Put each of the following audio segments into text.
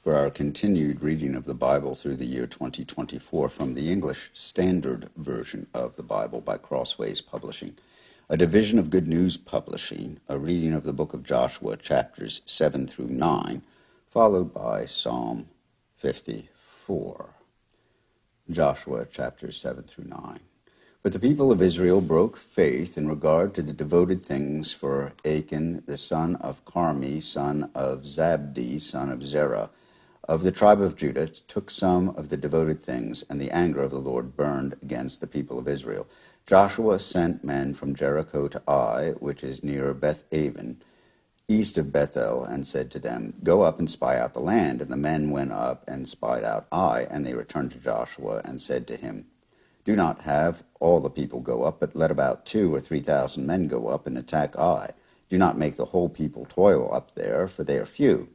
For our continued reading of the Bible through the year 2024 from the English Standard Version of the Bible by Crossways Publishing, a division of Good News Publishing, a reading of the book of Joshua, chapters 7 through 9, followed by Psalm 54. Joshua, chapters 7 through 9. But the people of Israel broke faith in regard to the devoted things, for Achan, the son of Carmi, son of Zabdi, son of Zerah, of the tribe of Judah, took some of the devoted things, and the anger of the Lord burned against the people of Israel. Joshua sent men from Jericho to Ai, which is near Beth-aven, east of Bethel, and said to them, "Go up and spy out the land." And the men went up and spied out Ai, and they returned to Joshua and said to him, "Do not have all the people go up, but let about 2,000 or 3,000 men go up and attack Ai. Do not make the whole people toil up there, for they are few."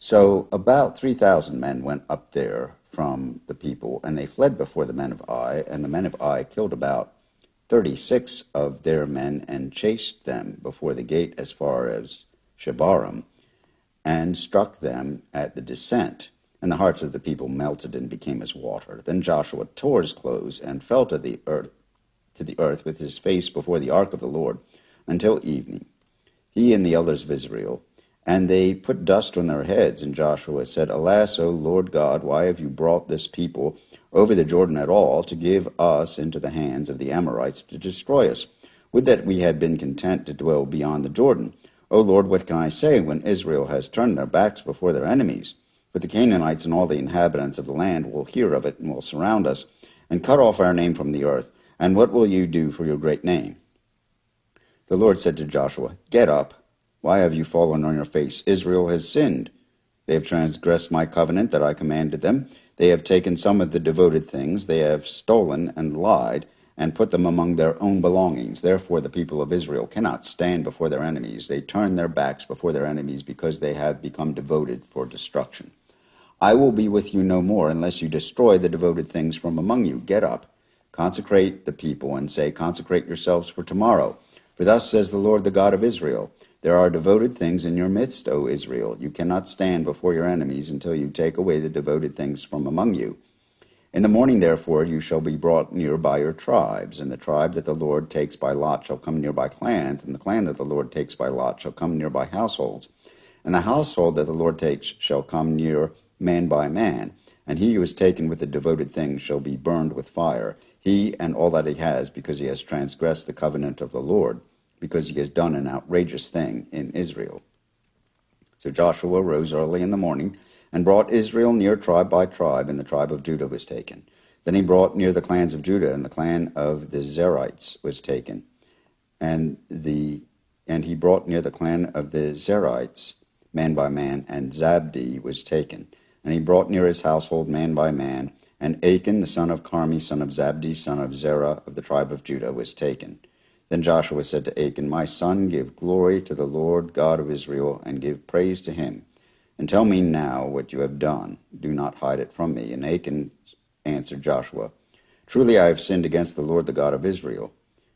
So about 3,000 men went up there from the people, and they fled before the men of Ai, and the men of Ai killed about 36 of their men and chased them before the gate as far as Shebarim, and struck them at the descent. And the hearts of the people melted and became as water. Then Joshua tore his clothes and fell to the earth with his face before the ark of the Lord until evening, he and the elders of Israel. And they put dust on their heads. And Joshua said, "Alas, O Lord God, why have you brought this people over the Jordan at all, to give us into the hands of the Amorites to destroy us? Would that we had been content to dwell beyond the Jordan. O Lord, what can I say when Israel has turned their backs before their enemies? For the Canaanites and all the inhabitants of the land will hear of it and will surround us and cut off our name from the earth. And what will you do for your great name?" The Lord said to Joshua, "Get up. Why have you fallen on your face? Israel has sinned. They have transgressed my covenant that I commanded them. They have taken some of the devoted things. They have stolen and lied and put them among their own belongings. Therefore the people of Israel cannot stand before their enemies. They turn their backs before their enemies because they have become devoted for destruction. I will be with you no more unless you destroy the devoted things from among you. Get up, consecrate the people, and say, 'Consecrate yourselves for tomorrow.' For thus says the Lord, the God of Israel, there are devoted things in your midst, O Israel. You cannot stand before your enemies until you take away the devoted things from among you. In the morning, therefore, you shall be brought near by your tribes, and the tribe that the Lord takes by lot shall come near by clans, and the clan that the Lord takes by lot shall come near by households. And the household that the Lord takes shall come near man by man, and he who is taken with the devoted things shall be burned with fire, he and all that he has, because he has transgressed the covenant of the Lord, because he has done an outrageous thing in Israel." So Joshua rose early in the morning and brought Israel near tribe by tribe, and the tribe of Judah was taken. Then he brought near the clans of Judah, and the clan of the Zerites was taken. And he brought near the clan of the Zerites man by man, and Zabdi was taken. And he brought near his household man by man, and Achan the son of Carmi, son of Zabdi, son of Zerah, of the tribe of Judah, was taken. Then Joshua said to Achan, "My son, give glory to the Lord God of Israel, and give praise to him. And tell me now what you have done. Do not hide it from me." And Achan answered Joshua, "Truly I have sinned against the Lord, the God of Israel.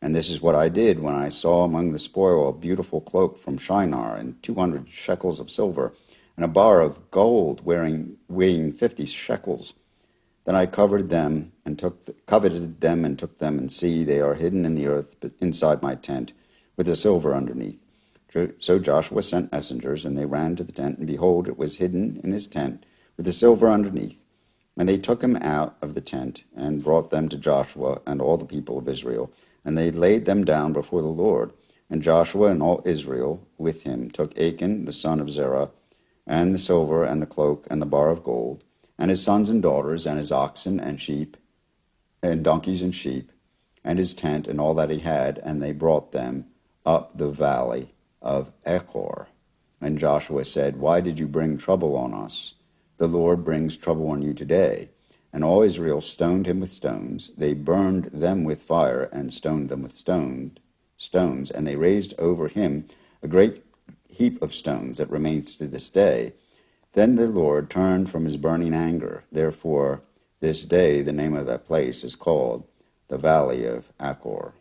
And this is what I did when I saw among the spoil a beautiful cloak from Shinar, and 200 shekels of silver, and a bar of gold weighing 50 shekels. Then I coveted them and took them, and see, they are hidden in the earth inside my tent, with the silver underneath." So Joshua sent messengers, and they ran to the tent, and behold, it was hidden in his tent, with the silver underneath. And they took him out of the tent, and brought them to Joshua and all the people of Israel, and they laid them down before the Lord. And Joshua and all Israel with him took Achan the son of Zerah, and the silver, and the cloak, and the bar of gold, and his sons and daughters, and his oxen and sheep, and donkeys and sheep, and his tent, and all that he had, and they brought them up the valley of Achor. And Joshua said, "Why did you bring trouble on us? The Lord brings trouble on you today." And all Israel stoned him with stones. They burned them with fire, and stoned them with stones, and they raised over him a great heap of stones that remains to this day. Then the Lord turned from his burning anger. Therefore, this day the name of that place is called the Valley of Achor.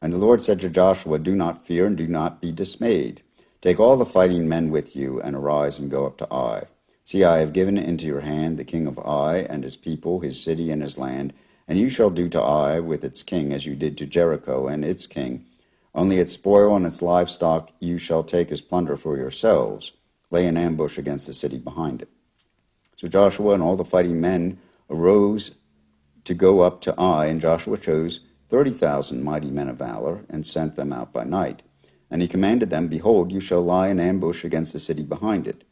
And the Lord said to Joshua, "Do not fear, and do not be dismayed. Take all the fighting men with you, and arise and go up to Ai. See, I have given into your hand the king of Ai and his people, his city and his land, and you shall do to Ai with its king as you did to Jericho and its king. Only its spoil and its livestock you shall take as plunder for yourselves. Lay an ambush against the city behind it. So Joshua and all the fighting men arose to go up to Ai, and Joshua chose 30,000 mighty men of valor and sent them out by night. And he commanded them, Behold, you shall lie in ambush against the city behind it.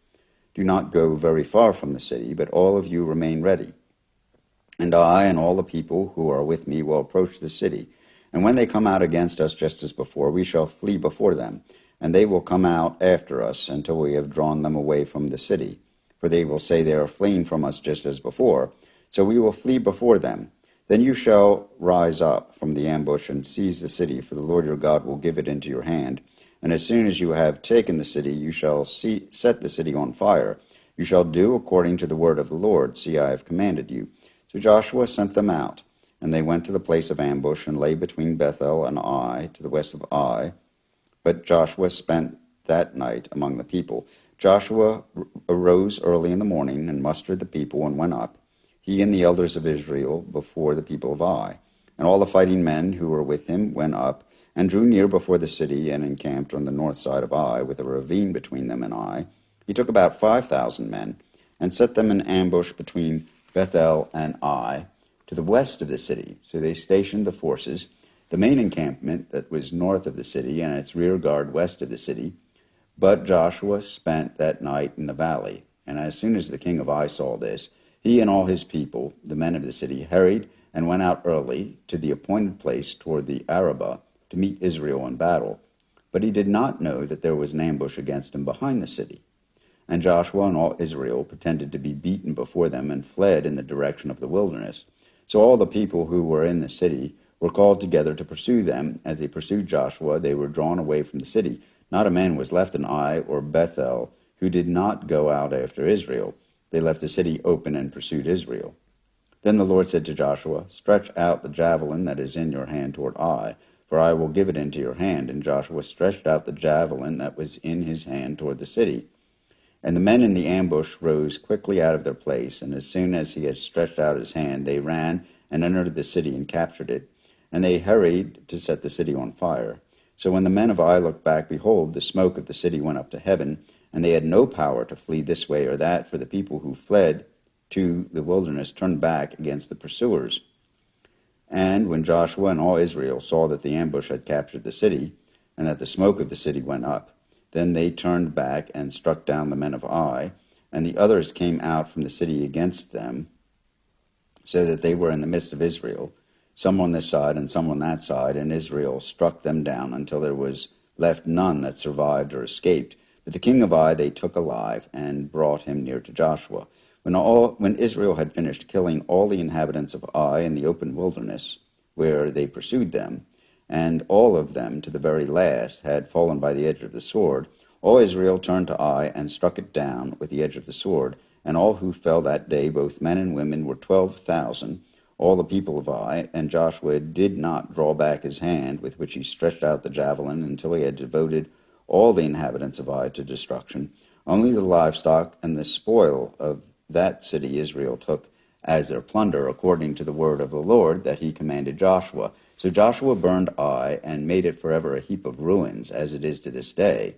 Do not go very far from the city, but all of you remain ready. And I and all the people who are with me will approach the city. And when they come out against us just as before, we shall flee before them. And they will come out after us until we have drawn them away from the city. For they will say they are fleeing from us just as before. So we will flee before them. Then you shall rise up from the ambush and seize the city, for the Lord your God will give it into your hand. And as soon as you have taken the city, you shall set the city on fire. You shall do according to the word of the Lord. See, I have commanded you. So Joshua sent them out, and they went to the place of ambush and lay between Bethel and Ai, to the west of Ai. But Joshua spent that night among the people. Joshua arose early in the morning and mustered the people and went up, he and the elders of Israel, before the people of Ai. And all the fighting men who were with him went up and drew near before the city and encamped on the north side of Ai, with a ravine between them and Ai. He took about 5,000 men and set them in ambush between Bethel and Ai, to the west of the city. So they stationed the forces, the main encampment that was north of the city and its rear guard west of the city. But Joshua spent that night in the valley. And as soon as the king of Ai saw this, he and all his people, the men of the city, hurried and went out early to the appointed place toward the Arabah to meet Israel in battle. But he did not know that there was an ambush against him behind the city. And Joshua and all Israel pretended to be beaten before them and fled in the direction of the wilderness. So all the people who were in the city were called together to pursue them. As they pursued Joshua, they were drawn away from the city. Not a man was left in Ai or Bethel who did not go out after Israel. They left the city open and pursued Israel. Then the Lord said to Joshua, Stretch out the javelin that is in your hand toward Ai, for I will give it into your hand. And Joshua stretched out the javelin that was in his hand toward the city. And the men in the ambush rose quickly out of their place, and as soon as he had stretched out his hand, they ran and entered the city and captured it. And they hurried to set the city on fire. So when the men of Ai looked back, behold, the smoke of the city went up to heaven, and they had no power to flee this way or that, for the people who fled to the wilderness turned back against the pursuers. And when Joshua and all Israel saw that the ambush had captured the city, and that the smoke of the city went up, then they turned back and struck down the men of Ai, and the others came out from the city against them, so that they were in the midst of Israel, some on this side and some on that side, and Israel struck them down until there was left none that survived or escaped. But the king of Ai they took alive and brought him near to Joshua. When Israel had finished killing all the inhabitants of Ai in the open wilderness, where they pursued them, and all of them, to the very last, had fallen by the edge of the sword, all Israel turned to Ai and struck it down with the edge of the sword, and all who fell that day, both men and women, were 12,000, all the people of Ai. And Joshua did not draw back his hand with which he stretched out the javelin until he had devoted all the inhabitants of Ai to destruction. Only the livestock and the spoil of that city Israel took as their plunder, according to the word of the Lord that he commanded Joshua. So Joshua burned Ai and made it forever a heap of ruins, as it is to this day.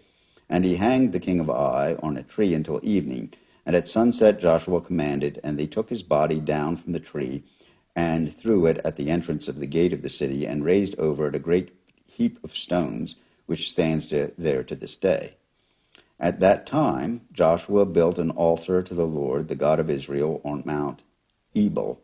And he hanged the king of Ai on a tree until evening. And at sunset Joshua commanded, and they took his body down from the tree and threw it at the entrance of the gate of the city, and raised over it a great heap of stones, which stands there to this day. At that time Joshua built an altar to the Lord, the God of Israel, on Mount Ebal,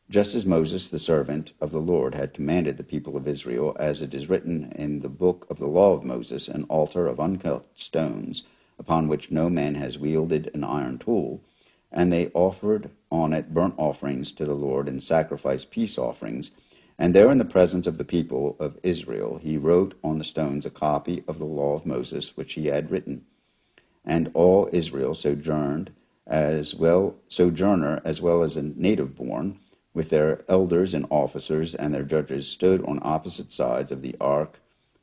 just as Moses, the servant of the Lord, had commanded the people of Israel, as it is written in the book of the law of Moses, an altar of uncut stones, upon which no man has wielded an iron tool. And they offered on it burnt offerings to the Lord, and sacrificed peace offerings. And there in the presence of the people of Israel he wrote on the stones a copy of the law of Moses, which he had written. And all Israel sojourner as well as a native born, with their elders and officers and their judges, stood on opposite sides of the ark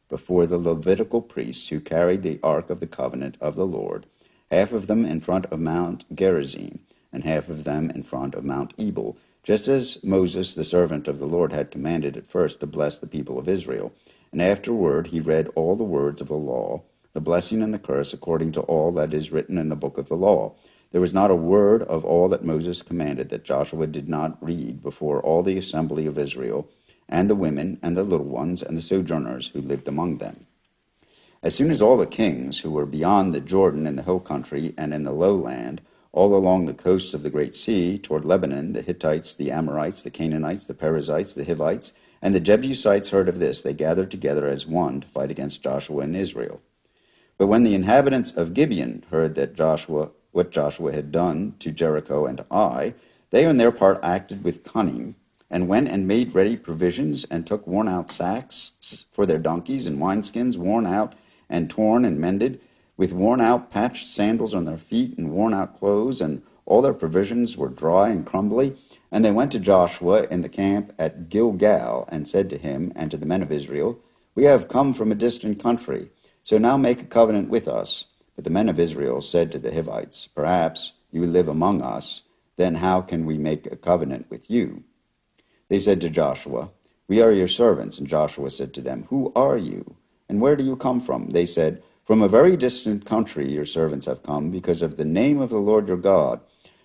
before the Levitical priests who carried the ark of the covenant of the Lord. half of them in front of Mount Gerizim, and half of them in front of Mount Ebal, just as Moses, the servant of the Lord, had commanded at first to bless the people of Israel. And afterward he read all the words of the law, the blessing and the curse, according to all that is written in the book of the law. There was not a word of all that Moses commanded that Joshua did not read before all the assembly of Israel, and the women, and the little ones, and the sojourners who lived among them. As soon as all the kings who were beyond the Jordan in the hill country and in the lowland, all along the coast of the great sea, toward Lebanon, the Hittites, the Amorites, the Canaanites, the Perizzites, the Hivites, and the Jebusites heard of this, they gathered together as one to fight against Joshua and Israel. But when the inhabitants of Gibeon heard that what Joshua had done to Jericho and Ai, they on their part acted with cunning, and went and made ready provisions, and took worn-out sacks for their donkeys, and wineskins worn out and torn and mended, with worn-out patched sandals on their feet, and worn-out clothes, and all their provisions were dry and crumbly. And they went to Joshua in the camp at Gilgal, and said to him and to the men of Israel, We have come from a distant country, so now make a covenant with us. But the men of Israel said to the Hivites, Perhaps you live among us, then how can we make a covenant with you? They said to Joshua, We are your servants. And Joshua said to them, Who are you? And where do you come from? They said, From a very distant country your servants have come, because of the name of the Lord your God.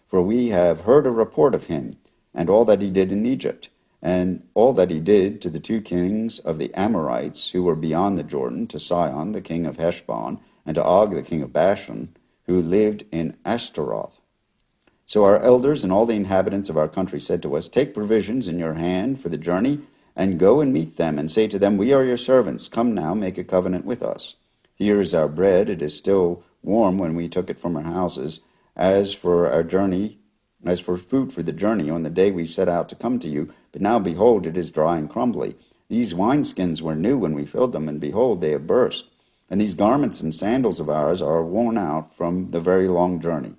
For we have heard a report of him, and all that he did in Egypt, and all that he did to the two kings of the Amorites who were beyond the Jordan, to Sihon the king of Heshbon, and to Og the king of Bashan, who lived in Ashtaroth. So our elders and all the inhabitants of our country said to us, Take provisions in your hand for the journey, and go and meet them, and say to them, We are your servants. Come now, make a covenant with us. Here is our bread. It is still warm when we took it from our houses. As for food for the journey, on the day we set out to come to you, but now, behold, it is dry and crumbly. These wineskins were new when we filled them, and behold, they have burst. And these garments and sandals of ours are worn out from the very long journey.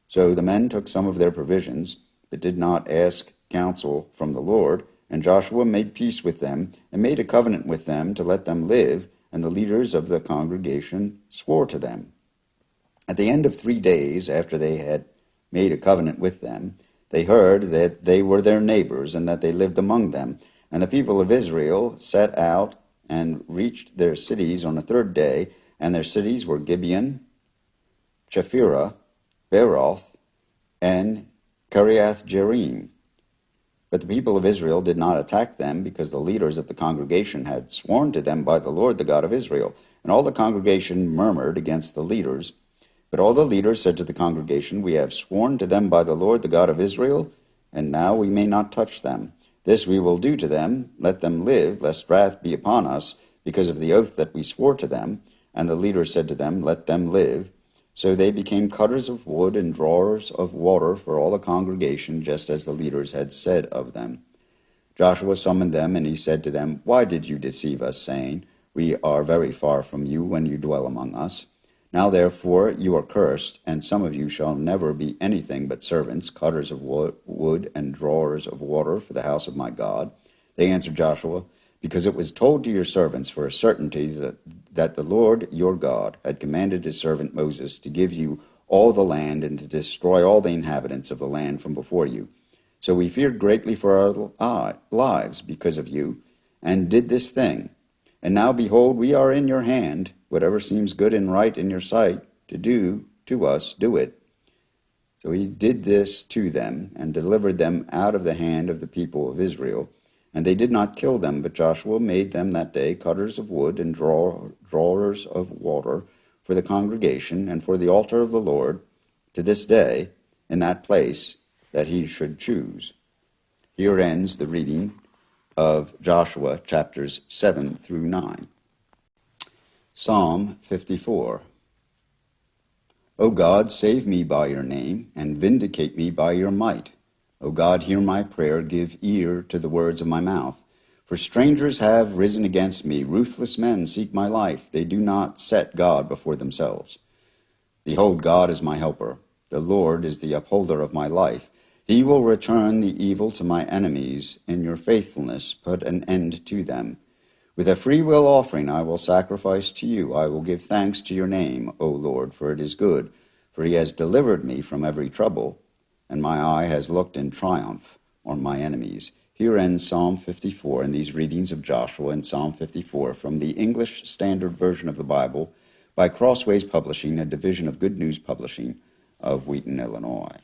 So the men took some of their provisions, but did not ask counsel from the Lord. And Joshua made peace with them, and made a covenant with them to let them live, and the leaders of the congregation swore to them. At the end of 3 days, after they had made a covenant with them, they heard that they were their neighbors, and that they lived among them. And the people of Israel set out and reached their cities on the 3rd day, and their cities were Gibeon, Chephirah, Beeroth, and Kiriath-Jearim. But the people of Israel did not attack them, because the leaders of the congregation had sworn to them by the Lord, the God of Israel. And all the congregation murmured against the leaders. But all the leaders said to the congregation, We have sworn to them by the Lord, the God of Israel, and now we may not touch them. This we will do to them, let them live, lest wrath be upon us, because of the oath that we swore to them. And the leaders said to them, Let them live. So they became cutters of wood and drawers of water for all the congregation, just as the leaders had said of them. Joshua summoned them, and he said to them, Why did you deceive us, saying, We are very far from you when you dwell among us? Now therefore you are cursed, and some of you shall never be anything but servants, cutters of wood and drawers of water for the house of my God. They answered Joshua, Because it was told to your servants for a certainty that the Lord your God had commanded his servant Moses to give you all the land, and to destroy all the inhabitants of the land from before you. So we feared greatly for our lives because of you, and did this thing. And now, behold, we are in your hand. Whatever seems good and right in your sight to do to us, do it. So he did this to them, and delivered them out of the hand of the people of Israel. And they did not kill them, but Joshua made them that day cutters of wood and drawers of water for the congregation and for the altar of the Lord, to this day, in that place that he should choose. Here ends the reading of Joshua chapters 7 through 9. Psalm 54. O God, save me by your name, and vindicate me by your might. O God, hear my prayer, give ear to the words of my mouth. For strangers have risen against me, ruthless men seek my life, they do not set God before themselves. Behold, God is my helper, the Lord is the upholder of my life. He will return the evil to my enemies. In your faithfulness put an end to them. With a freewill offering I will sacrifice to you. I will give thanks to your name, O Lord, for it is good. For he has delivered me from every trouble, and my eye has looked in triumph on my enemies. Here ends Psalm 54 and these readings of Joshua in Psalm 54 from the English Standard Version of the Bible by Crossways Publishing, a division of Good News Publishing of Wheaton, Illinois.